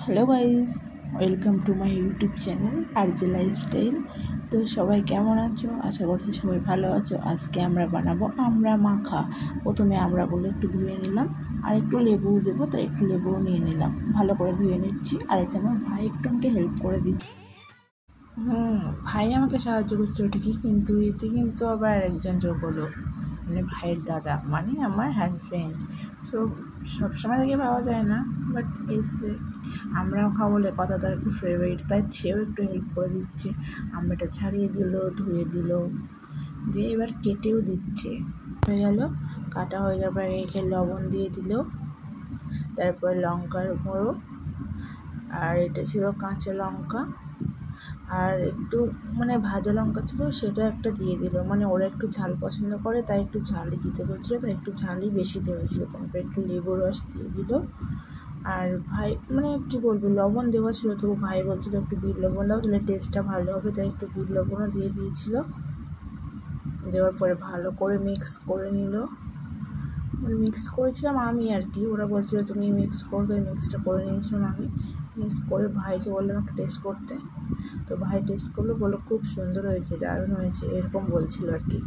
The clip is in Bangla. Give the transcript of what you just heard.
Hello guys, welcome to my YouTube channel RJ lifestyle. তো সবাই কেমন আছো? আশা করছি সবাই ভালো আছো। আজকে আমরা বানাবো আমড়া মাখা। প্রথমে আমড়াগুলো একটু ধুয়ে নিলাম, আর একটু লেবু দেবো, তাই একটু লেবুও নিয়ে নিলাম। ভালো করে ধুয়ে নিচ্ছি। আর এতে আমার ভাই একটু আমাকে হেল্প করে দিচ্ছে। ভাই আমাকে সাহায্য করছে ঠিকই, কিন্তু এতে কিন্তু আবার একজন যোগ হলো, মানে ভাইয়ের দাদা, মানে আমার হাজব্যান্ড। সো সবসময় থেকে পাওয়া যায় না, বাট এসে আমরা খাওয়া বলে কথা, তার একটু ফেভারিট, তাই সেও একটু হেল্প করে দিচ্ছে। আমরাটা ছাড়িয়ে দিল, ধুয়ে দিল, দিয়ে এবার কেটেও দিচ্ছে। হয়ে গেল কাটা, হয়ে যাবার রেখে লবণ দিয়ে দিল, তারপর লঙ্কার গুঁড়ো, আর এটা ছিল কাঁচা লঙ্কা, আর একটু মানে ভাজা লঙ্কা ছিল, সেটা একটা দিয়ে দিল। মানে ওরা একটু ঝাল পছন্দ করে, তাই একটু ঝালই দিতে বলছিলো, তাই একটু ঝালই বেশি দেওয়া ছিল। তারপরে একটু লেবু রস দিয়ে দিল। আর ভাই মানে কী বলবো, লবণ দেওয়া ছিল, তবু ভাই বলছিলো একটু বিট লবণ দাও, তাহলে টেস্টটা ভালো হবে, তাই একটু বিট লবণও দিয়ে দিয়েছিলো। দেওয়ার পরে ভালো করে মিক্স করে নিল। মিক্স করেছিলাম আমি আর কি, ওরা বলছিল তুমি মিক্স করো, তাই মিক্সটা করে নিয়েছিলাম আমি। মিক্স করে ভাইকে বললাম একটা টেস্ট করতে, তো ভাই টেস্ট করলো, বললো খুব সুন্দর হয়েছে, দারুণ হয়েছে, এরকম বলছিল আর কি।